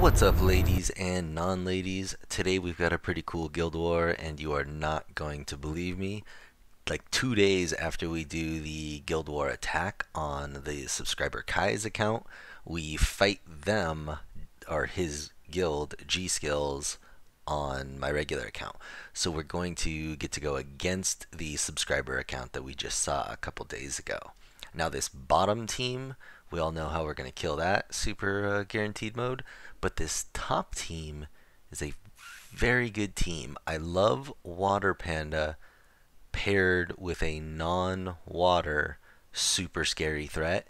What's up, ladies and non-ladies? Today we've got a pretty cool guild war, and you are not going to believe me. Like 2 days after we do the guild war attack on the subscriber Kai's account, we fight them, or his guild, G Skills, on my regular account. So we're going to get to go against the subscriber account that we just saw a couple days ago. Now this bottom team, we all know how we're going to kill that, super guaranteed mode. But this top team is a very good team. I love Water Panda paired with a non-water super scary threat.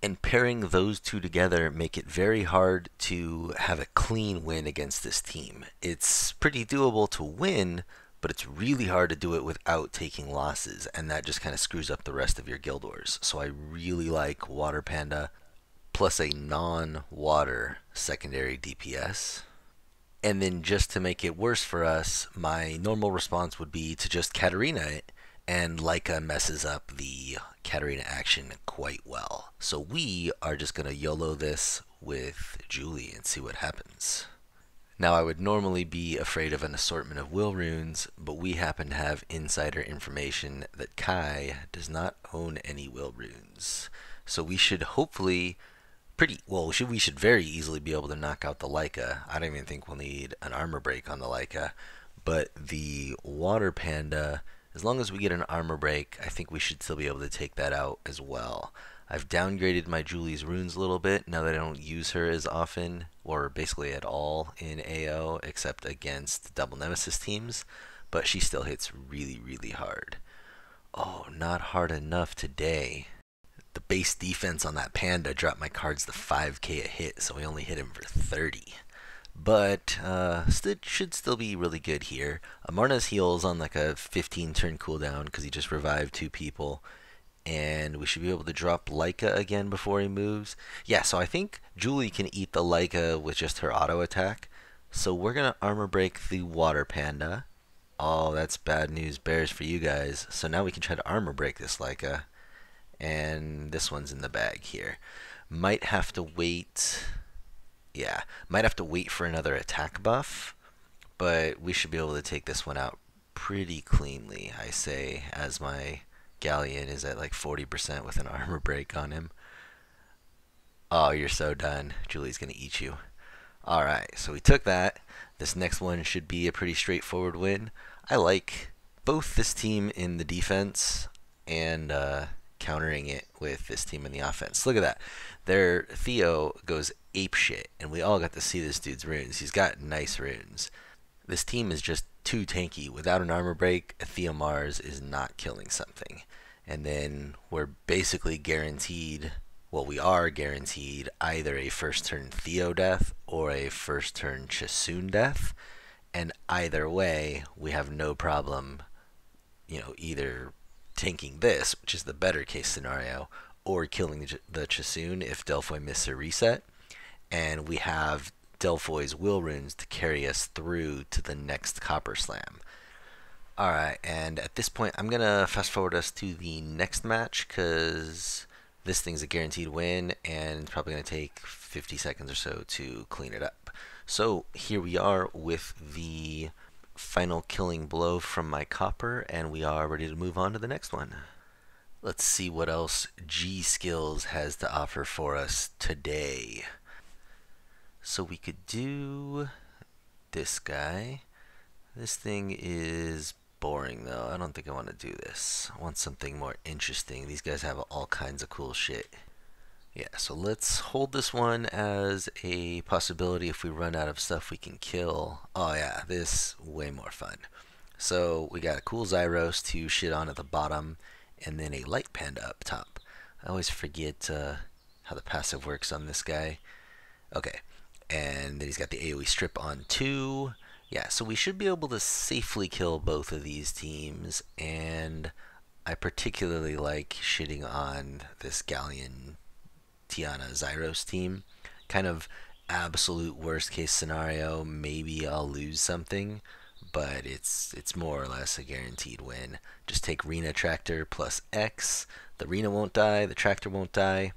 And pairing those two together make it very hard to have a clean win against this team. It's pretty doable to win, but it's really hard to do it without taking losses, and that just kind of screws up the rest of your guild wars. So I really like Water Panda plus a non-water secondary DPS. And then just to make it worse for us, my normal response would be to just Katarina it, and Laika messes up the Katarina action quite well. So we are just going to YOLO this with Julie and see what happens. Now I would normally be afraid of an assortment of will runes, but we happen to have insider information that Kai does not own any will runes. So we should hopefully we should very easily be able to knock out the Laika. I don't even think we'll need an armor break on the Laika, but the Water Panda, as long as we get an armor break, I think we should still be able to take that out as well. I've downgraded my Julie's runes a little bit now that I don't use her as often, or basically at all in AO, except against double nemesis teams, but she still hits really, really hard. Oh, not hard enough today. The base defense on that Panda dropped my cards to 5k a hit, so we only hit him for 30. But should still be really good here. Amarna's heals on like a 15 turn cooldown because he just revived 2 people. And we should be able to drop Laika again before he moves. Yeah, so I think Julie can eat the Laika with just her auto attack. So we're going to armor break the Water Panda. Oh, that's bad news bears for you guys. So now we can try to armor break this Laika. And this one's in the bag here. Might have to wait. Yeah, might have to wait for another attack buff. But we should be able to take this one out pretty cleanly, I say, as my Galleon is at like 40% with an armor break on him. Oh, you're so done. Julie's gonna eat you. Alright, so we took that. This next one should be a pretty straightforward win. I like both this team in the defense and countering it with this team in the offense. Look at that. Their Theo goes apeshit, and we all got to see this dude's runes. He's got nice runes. This team is just too tanky. Without an armor break, a Theomars is not killing something. And then we're basically guaranteed, well, we are guaranteed either a first turn Theo death or a first turn Chasun death. And either way, we have no problem, either tanking this, which is the better case scenario, or killing the Chasun if Delphoi misses a reset. And we have Delphoi's will runes to carry us through to the next Copper Slam. Alright, and at this point I'm going to fast forward us to the next match because this thing's a guaranteed win and it's probably going to take 50 seconds or so to clean it up. So here we are with the final killing blow from my copper, and we are ready to move on to the next one. Let's see what else G Skills has to offer for us today. So we could do this guy. This thing is boring though. I don't think I want to do this. I want something more interesting. These guys have all kinds of cool shit. Yeah, so let's hold this one as a possibility if we run out of stuff we can kill. Oh yeah, this way more fun. So we got a cool Zaiross to shit on at the bottom, and then a light panda up top. I always forget how the passive works on this guy. Okay, and then he's got the AoE strip on 2. Yeah, so we should be able to safely kill both of these teams, and I particularly like shitting on this Galleon Tiana Zaiross team. Kind of absolute worst case scenario, maybe I'll lose something, but it's more or less a guaranteed win. Just take Rina Tractor plus X. The Rina won't die, the Tractor won't die.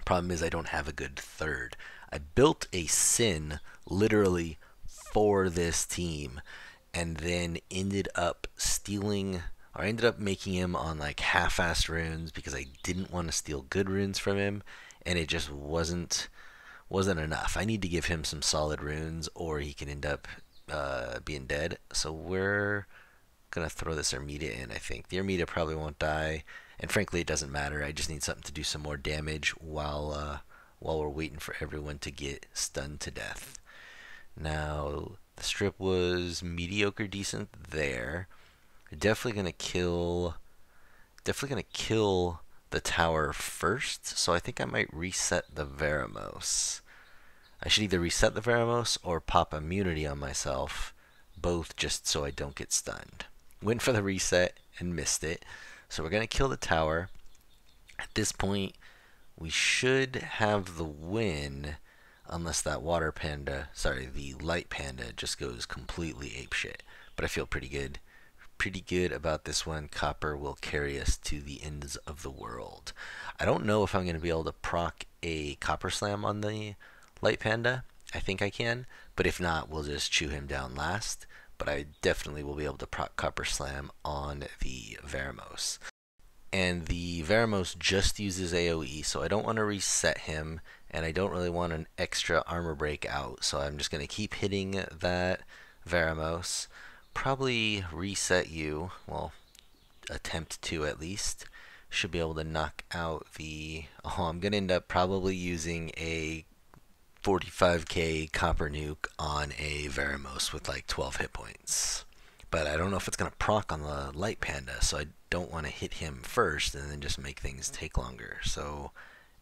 Problem is I don't have a good third. I built a Sin literally for this team, and then ended up stealing, or I ended up making him on like half-assed runes because I didn't want to steal good runes from him, and it just wasn't enough. I need to give him some solid runes, or he can end up being dead. So we're gonna throw this Ermeda in. I think the Ermeda probably won't die, and frankly, it doesn't matter. I just need something to do some more damage while we're waiting for everyone to get stunned to death. Now the strip was mediocre, decent there. Definitely gonna kill. Definitely gonna kill the tower first. So I think I might reset the Veromos. I should either reset the Veromos or pop immunity on myself, both just so I don't get stunned. Went for the reset and missed it. So we're going to kill the tower. At this point, we should have the win, unless that water panda, sorry, the light panda just goes completely apeshit. But I feel pretty good. Pretty good about this one. Copper will carry us to the ends of the world. I don't know if I'm going to be able to proc a copper slam on the light panda. I think I can, but if not, we'll just chew him down last. But I definitely will be able to proc copper slam on the Veromos. And the Veromos just uses AoE, so I don't want to reset him, and I don't really want an extra armor break out, so I'm just going to keep hitting that Veromos. Probably reset you, well, attempt to at least. Should be able to knock out the... Oh, I'm going to end up probably using a 45k copper nuke on a Veromos with like 12 hit points. But I don't know if it's going to proc on the light panda, so I don't want to hit him first and then just make things take longer. So,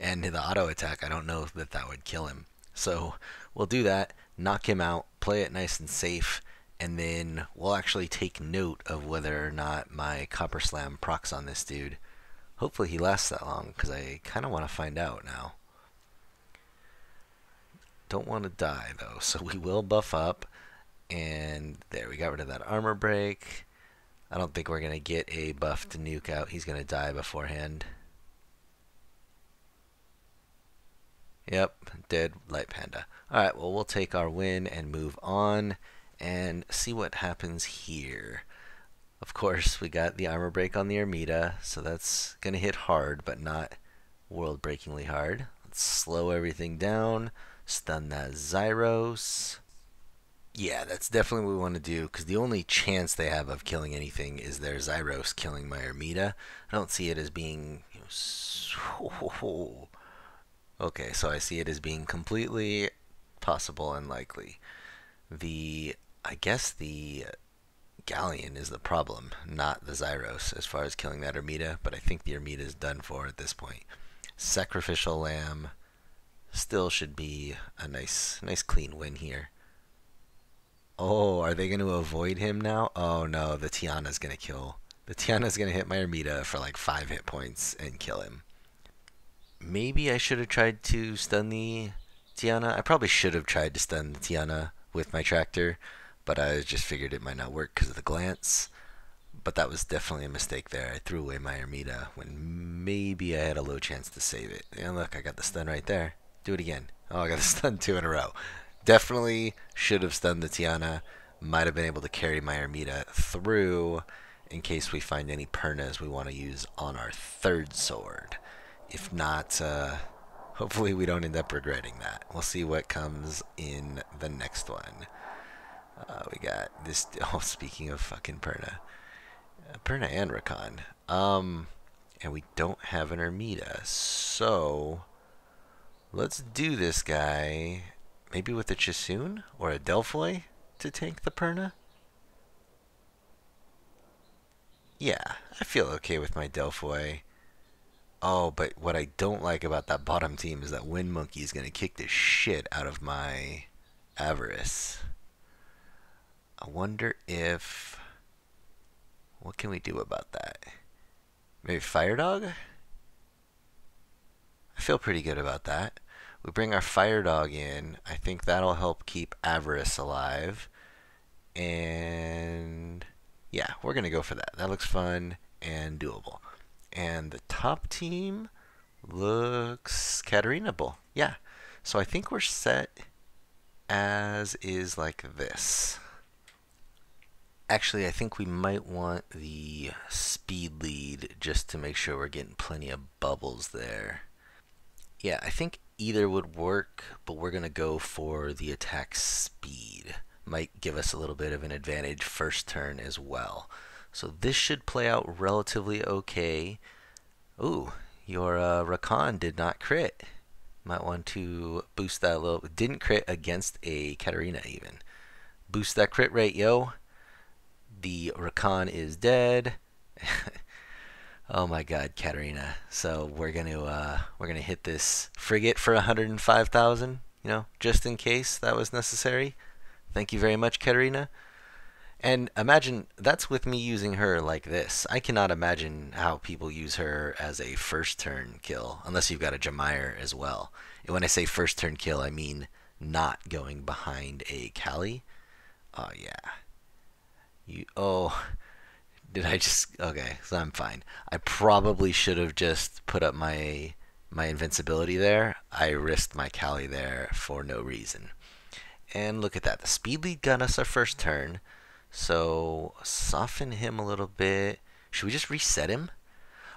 and the auto attack, I don't know if that would kill him. So we'll do that, knock him out, play it nice and safe, and then we'll actually take note of whether or not my copper slam procs on this dude. Hopefully he lasts that long, because I kind of want to find out now. Don't want to die though, so we will buff up. And there, we got rid of that armor break. I don't think we're going to get a buff to nuke out. He's going to die beforehand. Yep, dead light panda. Alright, well, we'll take our win and move on and see what happens here. Of course, we got the armor break on the Ermeda, so that's going to hit hard, but not world-breakingly hard. Let's slow everything down, stun that Zaiross. Yeah, that's definitely what we want to do, because the only chance they have of killing anything is their Zaiross killing my Ermeda. I don't see it as being... Okay, so I see it as being completely possible and likely. I guess the Galleon is the problem, not the Zaiross, as far as killing that Ermeda, but I think the Ermeda is done for at this point. Sacrificial Lamb still should be a nice clean win here. Oh, are they going to avoid him now? Oh no, the Tiana's going to kill. The Tiana's going to hit my Ermeda for like 5 hit points and kill him. Maybe I should have tried to stun the Tiana. I probably should have tried to stun the Tiana with my tractor, but I just figured it might not work because of the glance. But that was definitely a mistake there. I threw away my Ermeda when maybe I had a low chance to save it. And look, I got the stun right there. Do it again. Oh, I got the stun 2 in a row. Definitely should have stunned the Tiana. Might have been able to carry my Ermeda through in case we find any Pernas we want to use on our 3rd sword. If not, hopefully we don't end up regretting that. We'll see what comes in the next one. We got this... Oh, speaking of fucking Perna. Perna and Rakan. And we don't have an Ermeda. So, let's do this guy... Maybe with a Chasun or a Delphoi to tank the Perna? Yeah, I feel okay with my Delphoi. Oh, but what I don't like about that bottom team is that Wind Monkey is going to kick the shit out of my Avaris. I wonder if... What can we do about that? Maybe Fire Dog? I feel pretty good about that. We bring our Fire Dog in. I think that'll help keep Avaris alive. And yeah, we're going to go for that. That looks fun and doable. And the top team looks Katarina-able. Yeah. So I think we're set as is like this. Actually, I think we might want the speed lead just to make sure we're getting plenty of bubbles there. Yeah, I think either would work, but we're going to go for the attack speed. Might give us a little bit of an advantage first turn as well. So this should play out relatively okay. Ooh, your Rakan did not crit. Might want to boost that a little. Didn't crit against a Katarina even. Boost that crit rate, yo. The Rakan is dead. Oh my God, Katarina. So we're gonna hit this frigate for 105,000. You know, just in case that was necessary. Thank you very much, Katarina. And imagine that's with me using her like this. I cannot imagine how people use her as a first turn kill, unless you've got a Jemire as well. And when I say first turn kill, I mean not going behind a Khali. Oh yeah. Did I just, okay, so I'm fine. I probably should have just put up my invincibility there. I risked my Khali there for no reason. And look at that. The speed lead got us our first turn. So soften him a little bit. Should we just reset him?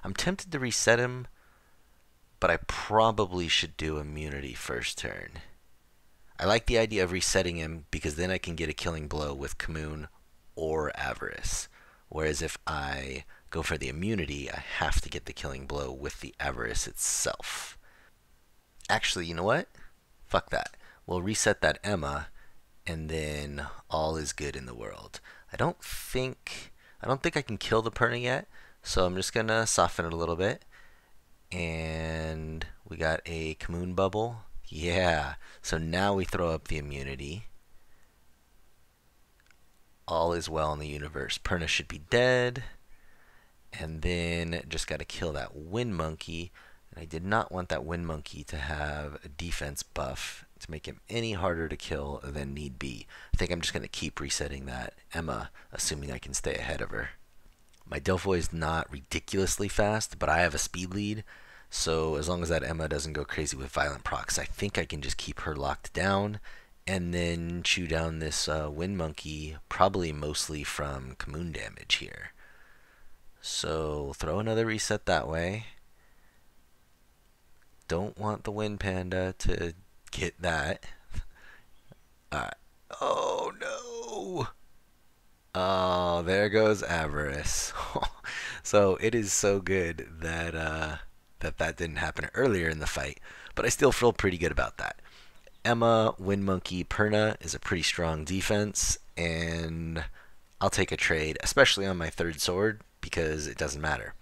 I'm tempted to reset him, but I probably should do immunity first turn. I like the idea of resetting him because then I can get a killing blow with Khmun or Avaris. Whereas if I go for the immunity, I have to get the killing blow with the Avaris itself. Actually, you know what? Fuck that. We'll reset that Emma, and then all is good in the world. I don't think I can kill the Perna yet, so I'm just gonna soften it a little bit. And we got a Khmun bubble. Yeah. So now we throw up the immunity. All is well in the universe. Perna should be dead. And then just got to kill that wind monkey. And I did not want that wind monkey to have a defense buff to make him any harder to kill than need be. I think I'm just going to keep resetting that Emma, assuming I can stay ahead of her. My Delphoi is not ridiculously fast, but I have a speed lead. So as long as that Emma doesn't go crazy with violent procs, I think I can just keep her locked down. And then chew down this wind monkey, probably mostly from Khmun damage here. So throw another reset that way. Don't want the wind panda to get that. Alright. Oh no! Oh, there goes Avaris. So it is so good that that didn't happen earlier in the fight, but I still feel pretty good about that. Emma, Wind Monkey, Perna is a pretty strong defense, and I'll take a trade, especially on my third sword, because it doesn't matter.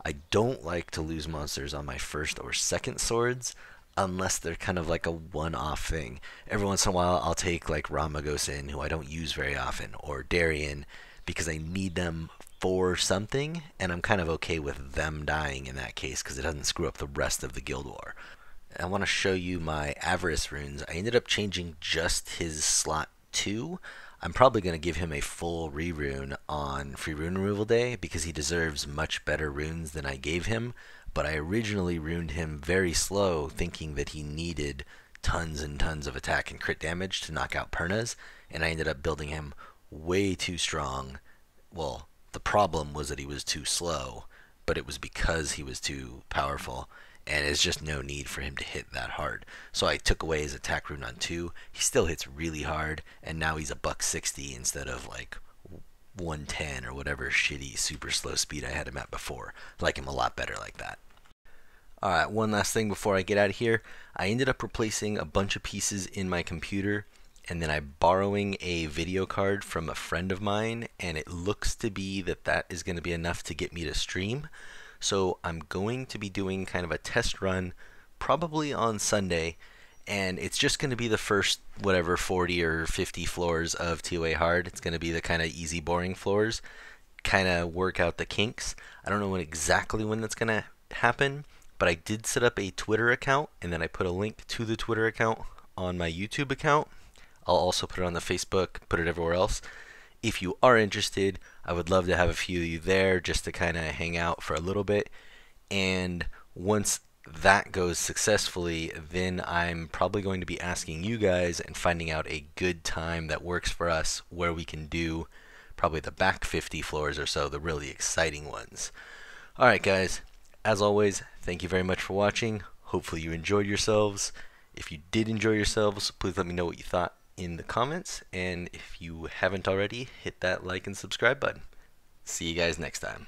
I don't like to lose monsters on my first or second swords, unless they're kind of like a one-off thing. Every once in a while, I'll take like Ramagosin, who I don't use very often, or Darien, because I need them for something, and I'm kind of okay with them dying in that case, because it doesn't screw up the rest of the Guild War. I want to show you my Avaris runes. I ended up changing just his slot 2. I'm probably going to give him a full rerune on Free Rune Removal Day because he deserves much better runes than I gave him. But I originally runed him very slow, thinking that he needed tons and tons of attack and crit damage to knock out Pernas, and I ended up building him way too strong. Well, the problem was that he was too slow, but it was because he was too powerful. And it's just no need for him to hit that hard. So I took away his attack rune on 2. He still hits really hard, and now he's a $160 instead of like 110 or whatever shitty super slow speed I had him at before. I like him a lot better like that. Alright, one last thing before I get out of here. I ended up replacing a bunch of pieces in my computer, and then I'm borrowing a video card from a friend of mine, and it looks to be that is going to be enough to get me to stream. So I'm going to be doing kind of a test run probably on Sunday, and it's just going to be the first whatever 40 or 50 floors of TOA hard. It's going to be the kind of easy boring floors, kind of work out the kinks. I don't know exactly when that's going to happen, but I did set up a Twitter account, and then I put a link to the Twitter account on my YouTube account. I'll also put it on the Facebook, put it everywhere else. If you are interested, I would love to have a few of you there just to kind of hang out for a little bit. And once that goes successfully, then I'm probably going to be asking you guys and finding out a good time that works for us where we can do probably the back 50 floors or so, the really exciting ones. Alright, guys, as always, thank you very much for watching. Hopefully, you enjoyed yourselves. If you did enjoy yourselves, please let me know what you thought in the comments. And if you haven't already, hit that like and subscribe button. See you guys next time.